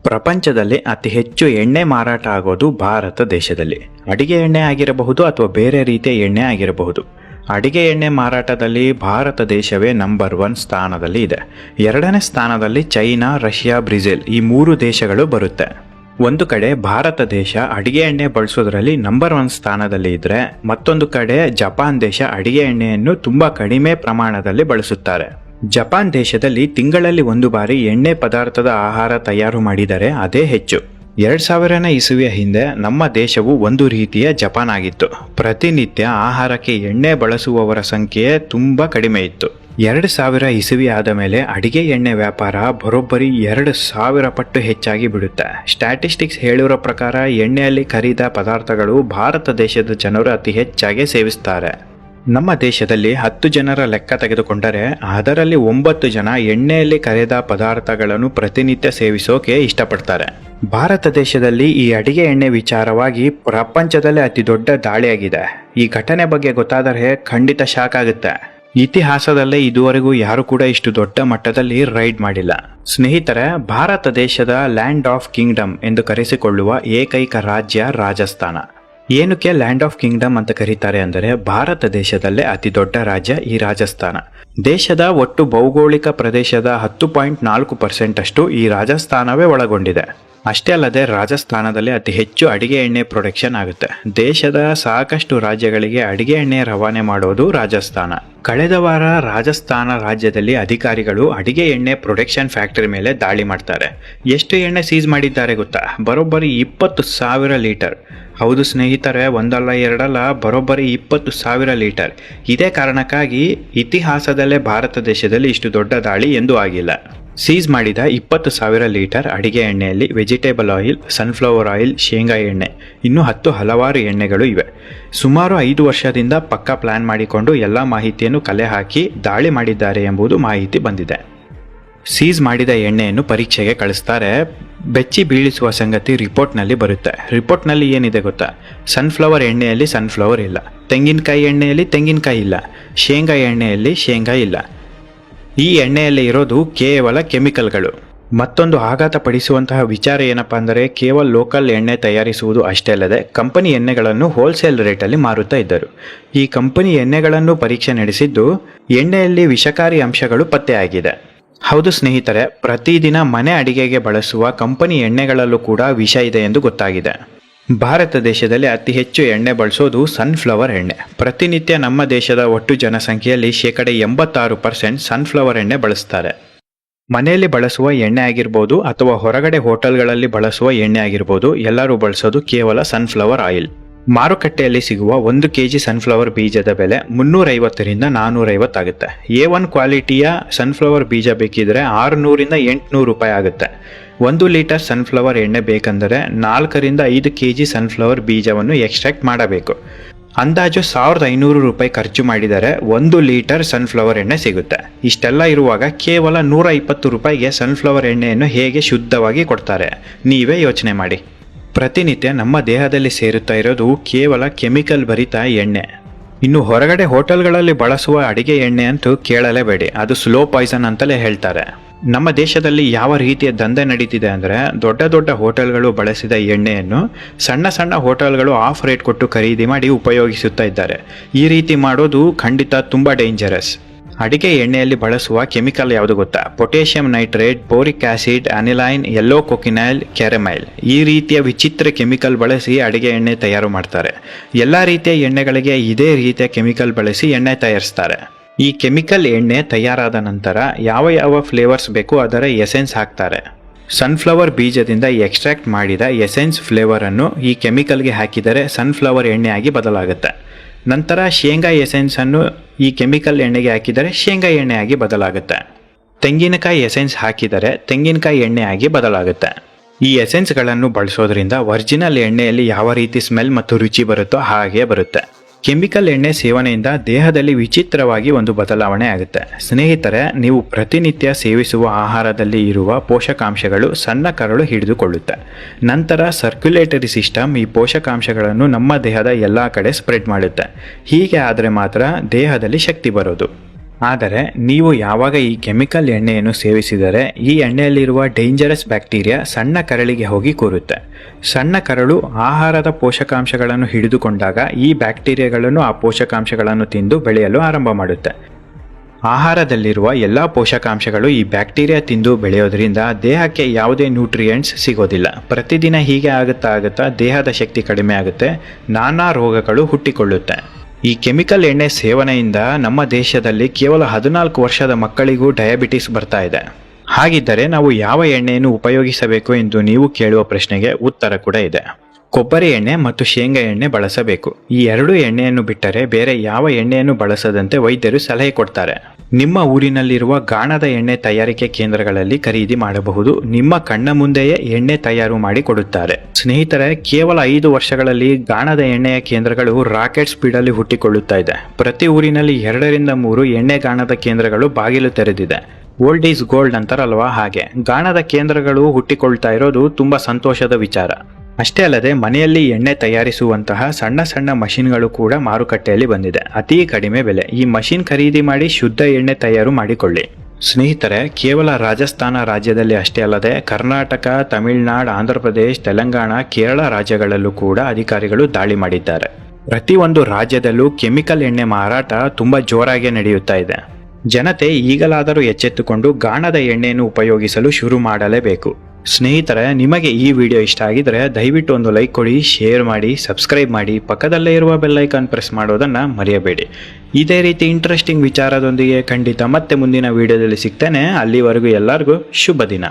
ಪ್ರಪಂಚದಲ್ಲಿ ಅತಿ ಹೆಚ್ಚು ಎಣ್ಣೆ ಮಾರಾಟ ಆಗೋದು ಭಾರತ ದೇಶದಲ್ಲಿ. ಅಡಿಗೆ ಎಣ್ಣೆ ಆಗಿರಬಹುದು ಅಥವಾ ಬೇರೆ ರೀತಿಯ ಎಣ್ಣೆ ಆಗಿರಬಹುದು. ಅಡಿಗೆ ಎಣ್ಣೆ ಮಾರಾಟದಲ್ಲಿ ಭಾರತ ದೇಶವೇ ನಂಬರ್ 1 ಸ್ಥಾನದಲ್ಲಿ ಇದೆ. 2ನೇ ಸ್ಥಾನದಲ್ಲಿ ಚೈನಾ, ರಷ್ಯಾ, ಬ್ರೆಜಿಲ್ ಈ 3 ದೇಶಗಳು ಬರುತ್ತೆ. ಒಂದು ಕಡೆ ಭಾರತ ದೇಶ ಅಡಿಗೆ ಎಣ್ಣೆ ಬಳಸೋದ್ರಲ್ಲಿ ನಂಬರ್ 1 ಸ್ಥಾನದಲ್ಲಿ ಇದ್ರೆ, ಮತ್ತೊಂದು ಕಡೆ ಜಪಾನ್ ದೇಶ ಅಡಿಗೆ ಎಣ್ಣೆಯನ್ನು ತುಂಬಾ ಕಡಿಮೆ ಪ್ರಮಾಣದಲ್ಲಿ ಬಳಸುತ್ತಾರೆ. ಜಪಾನ್ ದೇಶದಲ್ಲಿ ತಿಂಗಳಲ್ಲಿ 1 ಬಾರಿ ಎಣ್ಣೆ ಪದಾರ್ಥದ ಆಹಾರ ತಯಾರು ಮಾಡಿದರೆ ಅದೇ ಹೆಚ್ಚು. 2000ನೇ ಇಸವಿಯ ಹಿಂದೆ ನಮ್ಮ ದೇಶವು ಒಂದು ರೀತಿಯ ಜಪಾನ್ ಆಗಿತ್ತು. ಪ್ರತಿನಿತ್ಯ ಆಹಾರಕ್ಕೆ ಎಣ್ಣೆ ಬಳಸುವವರ ಸಂಖ್ಯೆ ತುಂಬಾ ಕಡಿಮೆ ಇತ್ತು. 2000 ಇಸವಿ ಆದ ಮೇಲೆ ಅಡಿಗೆ ಎಣ್ಣೆ ವ್ಯಾಪಾರ ಬರೋಬ್ಬರಿ 2000 ಪಟ್ಟು ಹೆಚ್ಚಾಗಿ ಬಿಡುತ್ತೆ. ಸ್ಟ್ಯಾಟಿಸ್ಟಿಕ್ಸ್ ಹೇಳಿರೋ ಪ್ರಕಾರ ಎಣ್ಣೆಯಲ್ಲಿ ಕರಿದ ಪದಾರ್ಥಗಳು ಭಾರತ ದೇಶದ ಜನರು ಅತಿ ಹೆಚ್ಚಾಗಿ ಸೇವಿಸ್ತಾರೆ. ನಮ್ಮ ದೇಶದಲ್ಲಿ 10 ಜನರ ಲೆಕ್ಕ ತೆಗೆದುಕೊಂಡರೆ ಅದರಲ್ಲಿ 9 ಜನ ಎಣ್ಣೆಯಲ್ಲಿ ಕರೆದ ಪದಾರ್ಥಗಳನ್ನು ಪ್ರತಿನಿತ್ಯ ಸೇವಿಸೋಕೆ ಇಷ್ಟಪಡ್ತಾರೆ. ಭಾರತ ದೇಶದಲ್ಲಿ ಈ ಅಡಿಗೆ ಎಣ್ಣೆ ವಿಚಾರವಾಗಿ ಪ್ರಪಂಚದಲ್ಲೇ ಅತಿ ದೊಡ್ಡ ದಾಳಿಯಾಗಿದೆ. ಈ ಘಟನೆ ಬಗ್ಗೆ ಗೊತ್ತಾದರೆ ಖಂಡಿತ ಶಾಕ್ ಆಗುತ್ತೆ. ಇತಿಹಾಸದಲ್ಲೇ ಇದುವರೆಗೂ ಯಾರು ಕೂಡ ಇಷ್ಟು ದೊಡ್ಡ ಮಟ್ಟದಲ್ಲಿ ರೈಡ್ ಮಾಡಿಲ್ಲ. ಸ್ನೇಹಿತರೆ, ಭಾರತ ದೇಶದ ಲ್ಯಾಂಡ್ ಆಫ್ ಕಿಂಗ್ಡಮ್ ಎಂದು ಕರೆಸಿಕೊಳ್ಳುವ ಏಕೈಕ ರಾಜ್ಯ ರಾಜಸ್ಥಾನ. ಏನಕ್ಕೆ ಲ್ಯಾಂಡ್ ಆಫ್ ಕಿಂಗ್ಡಮ್ ಅಂತ ಕರೀತಾರೆ ಅಂದರೆ, ಭಾರತ ದೇಶದಲ್ಲೇ ಅತಿ ದೊಡ್ಡ ರಾಜ್ಯ ಈ ರಾಜಸ್ಥಾನ. ದೇಶದ ಒಟ್ಟು ಭೌಗೋಳಿಕ ಪ್ರದೇಶದ 10.4% ಅಷ್ಟು ಈ ರಾಜಸ್ಥಾನವೇ ಒಳಗೊಂಡಿದೆ. ಅಷ್ಟೇ ಅಲ್ಲದೆ ರಾಜಸ್ಥಾನದಲ್ಲಿ ಅತಿ ಹೆಚ್ಚು ಅಡಿಗೆ ಎಣ್ಣೆ ಪ್ರೊಡಕ್ಷನ್ ಆಗುತ್ತೆ. ದೇಶದ ಸಾಕಷ್ಟು ರಾಜ್ಯಗಳಿಗೆ ಅಡಿಗೆ ಎಣ್ಣೆ ರವಾನೆ ಮಾಡೋದು ರಾಜಸ್ಥಾನ. ಕಳೆದ ವಾರ ರಾಜಸ್ಥಾನ ರಾಜ್ಯದಲ್ಲಿ ಅಧಿಕಾರಿಗಳು ಅಡಿಗೆ ಎಣ್ಣೆ ಪ್ರೊಡಕ್ಷನ್ ಫ್ಯಾಕ್ಟರಿ ಮೇಲೆ ದಾಳಿ ಮಾಡ್ತಾರೆ. ಎಷ್ಟು ಎಣ್ಣೆ ಸೀಸ್ ಮಾಡಿದ್ದಾರೆ ಗೊತ್ತಾ? ಬರೋಬ್ಬರಿ 20,000 ಲೀಟರ್. ಹೌದು ಸ್ನೇಹಿತರೆ, ಒಂದಲ್ಲ ಎರಡಲ್ಲ, ಬರೋಬ್ಬರಿ 20,000 ಲೀಟರ್. ಇದೇ ಕಾರಣಕ್ಕಾಗಿ ಇತಿಹಾಸದಲ್ಲೇ ಭಾರತ ದೇಶದಲ್ಲಿ ಇಷ್ಟು ದೊಡ್ಡ ದಾಳಿ ಎಂದೂ ಆಗಿಲ್ಲ. ಸೀಸ್ ಮಾಡಿದ 20,000 ಲೀಟರ್ ಅಡಿಗೆ ಎಣ್ಣೆಯಲ್ಲಿ ವೆಜಿಟೇಬಲ್ ಆಯಿಲ್, ಸನ್ಫ್ಲವರ್ ಆಯಿಲ್, ಶೇಂಗಾ ಎಣ್ಣೆ, ಇನ್ನೂ ಹಲವಾರು ಎಣ್ಣೆಗಳು ಇವೆ. ಸುಮಾರು 5 ವರ್ಷದಿಂದ ಪಕ್ಕಾ ಪ್ಲಾನ್ ಮಾಡಿಕೊಂಡು ಎಲ್ಲ ಮಾಹಿತಿಯನ್ನು ಕಲೆ ಹಾಕಿ ದಾಳಿ ಮಾಡಿದ್ದಾರೆ ಎಂಬುದು ಮಾಹಿತಿ ಬಂದಿದೆ. ಸೀಸ್ ಮಾಡಿದ ಎಣ್ಣೆಯನ್ನು ಪರೀಕ್ಷೆಗೆ ಕಳಿಸ್ತಾರೆ. ಬೆಚ್ಚಿ ಬೀಳಿಸುವ ಸಂಗತಿ ರಿಪೋರ್ಟ್ನಲ್ಲಿ ಬರುತ್ತೆ. ರಿಪೋರ್ಟ್ನಲ್ಲಿ ಏನಿದೆ ಗೊತ್ತಾ? ಸನ್ಫ್ಲವರ್ ಎಣ್ಣೆಯಲ್ಲಿ ಸನ್ಫ್ಲವರ್ ಇಲ್ಲ, ತೆಂಗಿನಕಾಯಿ ಎಣ್ಣೆಯಲ್ಲಿ ತೆಂಗಿನಕಾಯಿ ಇಲ್ಲ, ಶೇಂಗಾ ಎಣ್ಣೆಯಲ್ಲಿ ಶೇಂಗಾ ಇಲ್ಲ. ಈ ಎಣ್ಣೆಯಲ್ಲಿ ಇರೋದು ಕೇವಲ ಕೆಮಿಕಲ್ಗಳು. ಮತ್ತೊಂದು ಆಘಾತ ಪಡಿಸುವಂತಹ ವಿಚಾರ ಏನಪ್ಪಾ ಅಂದರೆ, ಕೇವಲ ಲೋಕಲ್ ಎಣ್ಣೆ ತಯಾರಿಸುವುದು ಅಷ್ಟೇ ಅಲ್ಲದೆ ಕಂಪನಿ ಎಣ್ಣೆಗಳನ್ನು ಹೋಲ್ಸೇಲ್ ರೇಟಲ್ಲಿ ಮಾರುತ್ತಾ ಇದ್ದರು. ಈ ಕಂಪನಿ ಎಣ್ಣೆಗಳನ್ನು ಪರೀಕ್ಷೆ ನಡೆಸಿದ್ದು ಎಣ್ಣೆಯಲ್ಲಿ ವಿಷಕಾರಿ ಅಂಶಗಳು ಪತ್ತೆಯಾಗಿದೆ. ಹೌದು ಸ್ನೇಹಿತರೆ, ಪ್ರತಿದಿನ ಮನೆ ಅಡಿಗೆಗೆ ಬಳಸುವ ಕಂಪನಿ ಎಣ್ಣೆಗಳಲ್ಲೂ ಕೂಡ ವಿಷ ಇದೆ ಎಂದು ಗೊತ್ತಾಗಿದೆ. ಭಾರತ ದೇಶದಲ್ಲಿ ಅತಿ ಹೆಚ್ಚು ಎಣ್ಣೆ ಬಳಸೋದು ಸನ್ಫ್ಲವರ್ ಎಣ್ಣೆ. ಪ್ರತಿನಿತ್ಯ ನಮ್ಮ ದೇಶದ ಒಟ್ಟು ಜನಸಂಖ್ಯೆಯಲ್ಲಿ 86% ಸನ್ಫ್ಲವರ್ ಎಣ್ಣೆ ಬಳಸ್ತಾರೆ. ಮನೆಯಲ್ಲಿ ಬಳಸುವ ಎಣ್ಣೆ ಆಗಿರ್ಬೋದು ಅಥವಾ ಹೊರಗಡೆ ಹೋಟೆಲ್ಗಳಲ್ಲಿ ಬಳಸುವ ಎಣ್ಣೆ ಆಗಿರ್ಬೋದು, ಎಲ್ಲರೂ ಬಳಸೋದು ಕೇವಲ ಸನ್ಫ್ಲವರ್ ಆಯಿಲ್. ಮಾರುಕಟ್ಟೆಯಲ್ಲಿ ಸಿಗುವ 1 kg ಸನ್ಫ್ಲವರ್ ಬೀಜದ ಬೆಲೆ 350ರಿಂದ 450 ಆಗುತ್ತೆ. A1 ಕ್ವಾಲಿಟಿಯ ಸನ್ಫ್ಲವರ್ ಬೀಜ ಬೇಕಿದ್ರೆ 600ರಿಂದ 800 ರೂಪಾಯಿ ಆಗುತ್ತೆ. 1 ಲೀಟರ್ ಸನ್ಫ್ಲವರ್ ಎಣ್ಣೆ ಬೇಕೆಂದರೆ 4ರಿಂದ 5 kg ಸನ್ಫ್ಲವರ್ ಬೀಜವನ್ನು ಎಕ್ಸ್ಟ್ರಾಕ್ಟ್ ಮಾಡಬೇಕು. ಅಂದಾಜು 1500 ರೂಪಾಯಿ ಖರ್ಚು ಮಾಡಿದರೆ 1 ಲೀಟರ್ ಸನ್ಫ್ಲವರ್ ಎಣ್ಣೆ ಸಿಗುತ್ತೆ. ಇಷ್ಟೆಲ್ಲ ಇರುವಾಗ ಕೇವಲ 120 ರೂಪಾಯಿಗೆ ಸನ್ಫ್ಲವರ್ ಎಣ್ಣೆಯನ್ನು ಹೇಗೆ ಶುದ್ಧವಾಗಿ ಕೊಡ್ತಾರೆ? ನೀವೇ ಯೋಚನೆ ಮಾಡಿ. ಪ್ರತಿನಿತ್ಯ ನಮ್ಮ ದೇಹದಲ್ಲಿ ಸೇರುತ್ತಾ ಇರೋದು ಕೇವಲ ಕೆಮಿಕಲ್ ಭರಿತ ಎಣ್ಣೆ. ಇನ್ನು ಹೊರಗಡೆ ಹೋಟೆಲ್ಗಳಲ್ಲಿ ಬಳಸುವ ಅಡಿಗೆ ಎಣ್ಣೆ ಅಂತೂ ಕೇಳಲೇಬೇಡಿ, ಅದು ಸ್ಲೋ ಪಾಯ್ಸನ್ ಅಂತಲೇ ಹೇಳ್ತಾರೆ. ನಮ್ಮ ದೇಶದಲ್ಲಿ ಯಾವ ರೀತಿಯ ದಂಧೆ ನಡೀತಿದೆ ಅಂದರೆ, ದೊಡ್ಡ ದೊಡ್ಡ ಹೋಟೆಲ್ಗಳು ಬಳಸಿದ ಎಣ್ಣೆಯನ್ನು ಸಣ್ಣ ಸಣ್ಣ ಹೋಟೆಲ್ಗಳು ಆಫ್ ರೇಟ್ ಕೊಟ್ಟು ಖರೀದಿ ಮಾಡಿ ಉಪಯೋಗಿಸುತ್ತಾ ಇದ್ದಾರೆ. ಈ ರೀತಿ ಮಾಡೋದು ಖಂಡಿತ ತುಂಬ ಡೇಂಜರಸ್. ಅಡಿಗೆ ಎಣ್ಣೆಯಲ್ಲಿ ಬಳಸುವ ಕೆಮಿಕಲ್ ಯಾವುದು ಗೊತ್ತಾ? Potassium nitrate, boric acid, aniline, yellow cochineal, caramel. ಈ ರೀತಿಯ ವಿಚಿತ್ರ ಕೆಮಿಕಲ್ ಬಳಸಿ ಅಡಿಗೆ ಎಣ್ಣೆ ತಯಾರು ಮಾಡ್ತಾರೆ. ಎಲ್ಲ ರೀತಿಯ ಎಣ್ಣೆಗಳಿಗೆ ಇದೇ ರೀತಿಯ ಕೆಮಿಕಲ್ ಬಳಸಿ ಎಣ್ಣೆ ತಯಾರಿಸ್ತಾರೆ. ಈ ಕೆಮಿಕಲ್ ಎಣ್ಣೆ ತಯಾರಾದ ನಂತರ ಯಾವ ಫ್ಲೇವರ್ಸ್ ಬೇಕು ಅದರ ಎಸೆನ್ಸ್ ಹಾಕ್ತಾರೆ. ಸನ್ಫ್ಲವರ್ ಬೀಜದಿಂದ ಎಕ್ಸ್ಟ್ರಾಕ್ಟ್ ಮಾಡಿದ ಎಸೆನ್ಸ್ ಫ್ಲೇವರ್ ಅನ್ನು ಈ ಕೆಮಿಕಲ್ಗೆ ಹಾಕಿದರೆ ಸನ್ಫ್ಲವರ್ ಎಣ್ಣೆ ಆಗಿ ಬದಲಾಗುತ್ತೆ. ನಂತರ ಶೇಂಗಾ ಎಸೆನ್ಸ್ ಅನ್ನು ಈ ಕೆಮಿಕಲ್ ಎಣ್ಣೆಗೆ ಹಾಕಿದರೆ ಶೇಂಗಾ ಎಣ್ಣೆ ಆಗಿ ಬದಲಾಗುತ್ತೆ. ತೆಂಗಿನಕಾಯಿ ಎಸೆನ್ಸ್ ಹಾಕಿದರೆ ತೆಂಗಿನಕಾಯಿ ಎಣ್ಣೆ ಆಗಿ ಬದಲಾಗುತ್ತೆ. ಈ ಎಸೆನ್ಸ್ಗಳನ್ನು ಬಳಸೋದ್ರಿಂದ ಒರಿಜಿನಲ್ ಎಣ್ಣೆಯಲ್ಲಿ ಯಾವ ರೀತಿ ಸ್ಮೆಲ್ ಮತ್ತು ರುಚಿ ಬರುತ್ತೋ ಹಾಗೆ ಬರುತ್ತೆ. ಕೆಮಿಕಲ್ ಎಣ್ಣೆ ಸೇವನೆಯಿಂದ ದೇಹದಲ್ಲಿ ವಿಚಿತ್ರವಾಗಿ ಒಂದು ಬದಲಾವಣೆ ಆಗುತ್ತೆ. ಸ್ನೇಹಿತರೆ, ನೀವು ಪ್ರತಿನಿತ್ಯ ಸೇವಿಸುವ ಆಹಾರದಲ್ಲಿ ಇರುವ ಪೋಷಕಾಂಶಗಳು ಸಣ್ಣ ಕರಳು ಹಿಡಿದುಕೊಳ್ಳುತ್ತೆ. ನಂತರ ಸರ್ಕ್ಯುಲೇಟರಿ ಸಿಸ್ಟಮ್ ಈ ಪೋಷಕಾಂಶಗಳನ್ನು ನಮ್ಮ ದೇಹದ ಎಲ್ಲ ಕಡೆ ಸ್ಪ್ರೆಡ್ ಮಾಡುತ್ತೆ. ಹೀಗೆ ಆದರೆ ಮಾತ್ರ ದೇಹದಲ್ಲಿ ಶಕ್ತಿ ಬರೋದು. ಆದರೆ ನೀವು ಯಾವಾಗ ಈ ಕೆಮಿಕಲ್ ಎಣ್ಣೆಯನ್ನು ಸೇವಿಸಿದರೆ ಈ ಎಣ್ಣೆಯಲ್ಲಿರುವ ಡೇಂಜರಸ್ ಬ್ಯಾಕ್ಟೀರಿಯಾ ಸಣ್ಣ ಕರಳಿಗೆ ಹೋಗಿ ಕೂರುತ್ತೆ. ಸಣ್ಣ ಕರಳು ಆಹಾರದ ಪೋಷಕಾಂಶಗಳನ್ನು ಹಿಡಿದುಕೊಂಡಾಗ ಈ ಬ್ಯಾಕ್ಟೀರಿಯಾಗಳನ್ನು ಆ ಪೋಷಕಾಂಶಗಳನ್ನು ತಿಂದು ಬೆಳೆಯಲು ಆರಂಭ ಮಾಡುತ್ತೆ. ಆಹಾರದಲ್ಲಿರುವ ಎಲ್ಲ ಪೋಷಕಾಂಶಗಳು ಈ ಬ್ಯಾಕ್ಟೀರಿಯಾ ತಿಂದು ಬೆಳೆಯೋದ್ರಿಂದ ದೇಹಕ್ಕೆ ಯಾವುದೇ ನ್ಯೂಟ್ರಿಯೆಂಟ್ಸ್ ಸಿಗೋದಿಲ್ಲ. ಪ್ರತಿದಿನ ಹೀಗೆ ಆಗುತ್ತಾ ದೇಹದ ಶಕ್ತಿ ಕಡಿಮೆ ಆಗುತ್ತೆ, ನಾನಾ ರೋಗಗಳು ಹುಟ್ಟಿಕೊಳ್ಳುತ್ತೆ. ಈ ಕೆಮಿಕಲ್ ಎಣ್ಣೆ ಸೇವನೆಯಿಂದ ನಮ್ಮ ದೇಶದಲ್ಲಿ ಕೇವಲ 14 ವರ್ಷದ ಮಕ್ಕಳಿಗೂ ಡಯಾಬಿಟಿಸ್ ಬರ್ತಾ ಇದೆ. ಹಾಗಿದ್ದರೆ ನಾವು ಯಾವ ಎಣ್ಣೆಯನ್ನು ಉಪಯೋಗಿಸಬೇಕು ಎಂದು ನೀವು ಕೇಳುವ ಪ್ರಶ್ನೆಗೆ ಉತ್ತರ ಕೂಡ ಇದೆ. ಕೊಬ್ಬರಿ ಎಣ್ಣೆ ಮತ್ತು ಶೇಂಗಾ ಎಣ್ಣೆ ಬಳಸಬೇಕು. ಈ ಎರಡು ಎಣ್ಣೆಯನ್ನು ಬಿಟ್ಟರೆ ಬೇರೆ ಯಾವ ಎಣ್ಣೆಯನ್ನು ಬಳಸದಂತೆ ವೈದ್ಯರು ಸಲಹೆ ಕೊಡ್ತಾರೆ. ನಿಮ್ಮ ಊರಿನಲ್ಲಿರುವ ಗಾಣದ ಎಣ್ಣೆ ತಯಾರಿಕೆ ಕೇಂದ್ರಗಳಲ್ಲಿ ಖರೀದಿ ಮಾಡಬಹುದು. ನಿಮ್ಮ ಕಣ್ಣ ಮುಂದೆಯೇ ಎಣ್ಣೆ ತಯಾರು ಮಾಡಿ ಕೊಡುತ್ತಾರೆ. ಸ್ನೇಹಿತರೆ, ಕೇವಲ 5 ವರ್ಷಗಳಲ್ಲಿ ಗಾಣದ ಎಣ್ಣೆಯ ಕೇಂದ್ರಗಳು ರಾಕೆಟ್ ಸ್ಪೀಡಲ್ಲಿ ಹುಟ್ಟಿಕೊಳ್ಳುತ್ತಾ ಇದೆ. ಪ್ರತಿ ಊರಿನಲ್ಲಿ 2 ರಿಂದ 3 ಎಣ್ಣೆ ಗಾಣದ ಕೇಂದ್ರಗಳು ಬಾಗಿಲು ತೆರೆದಿದೆ. ಓಲ್ಡ್ ಈಸ್ ಗೋಲ್ಡ್ ಅಂತಾರಲ್ವಾ, ಹಾಗೆ ಗಾಣದ ಕೇಂದ್ರಗಳು ಹುಟ್ಟಿಕೊಳ್ತಾ ಇರೋದು ತುಂಬಾ ಸಂತೋಷದ ವಿಚಾರ. ಅಷ್ಟೇ ಅಲ್ಲದೆ ಮನೆಯಲ್ಲಿ ಎಣ್ಣೆ ತಯಾರಿಸುವಂತಹ ಸಣ್ಣ ಸಣ್ಣ ಮಷಿನ್ಗಳು ಕೂಡ ಮಾರುಕಟ್ಟೆಯಲ್ಲಿ ಬಂದಿದೆ. ಅತಿ ಕಡಿಮೆ ಬೆಲೆ. ಈ ಮಷಿನ್ ಖರೀದಿ ಮಾಡಿ ಶುದ್ಧ ಎಣ್ಣೆ ತಯಾರು ಮಾಡಿಕೊಳ್ಳಿ. ಸ್ನೇಹಿತರೆ, ಕೇವಲ ರಾಜಸ್ಥಾನ ರಾಜ್ಯದಲ್ಲಿ ಅಷ್ಟೇ ಅಲ್ಲದೆ ಕರ್ನಾಟಕ, ತಮಿಳುನಾಡು, ಆಂಧ್ರಪ್ರದೇಶ, ತೆಲಂಗಾಣ, ಕೇರಳ ರಾಜ್ಯಗಳಲ್ಲೂ ಕೂಡ ಅಧಿಕಾರಿಗಳು ದಾಳಿ ಮಾಡಿದ್ದಾರೆ. ಪ್ರತಿಯೊಂದು ರಾಜ್ಯದಲ್ಲೂ ಕೆಮಿಕಲ್ ಎಣ್ಣೆ ಮಾರಾಟ ತುಂಬಾ ಜೋರಾಗಿ ನಡೆಯುತ್ತಾ ಇದೆ. ಜನತೆ ಈಗಲಾದರೂ ಎಚ್ಚೆತ್ತುಕೊಂಡು ಗಾಣದ ಎಣ್ಣೆಯನ್ನು ಉಪಯೋಗಿಸಲು ಶುರು ಮಾಡಲೇಬೇಕು. ಸ್ನೇಹಿತರೆ, ನಿಮಗೆ ಈ ವಿಡಿಯೋ ಇಷ್ಟ ಆಗಿದ್ರೆ ದಯವಿಟ್ಟು ಒಂದು ಲೈಕ್ ಕೊಡಿ, ಶೇರ್ ಮಾಡಿ, ಸಬ್ಸ್ಕ್ರೈಬ್ ಮಾಡಿ, ಪಕ್ಕದಲ್ಲೇ ಇರುವ ಬೆಲ್ ಐಕಾನ್ ಪ್ರೆಸ್ ಮಾಡೋದನ್ನು ಮರೆಯಬೇಡಿ. ಇದೇ ರೀತಿ ಇಂಟ್ರೆಸ್ಟಿಂಗ್ ವಿಚಾರದೊಂದಿಗೆ ಖಂಡಿತ ಮತ್ತೆ ಮುಂದಿನ ವಿಡಿಯೋದಲ್ಲಿ ಸಿಗ್ತೇನೆ. ಅಲ್ಲಿವರೆಗೂ ಎಲ್ಲರಿಗೂ ಶುಭ ದಿನ.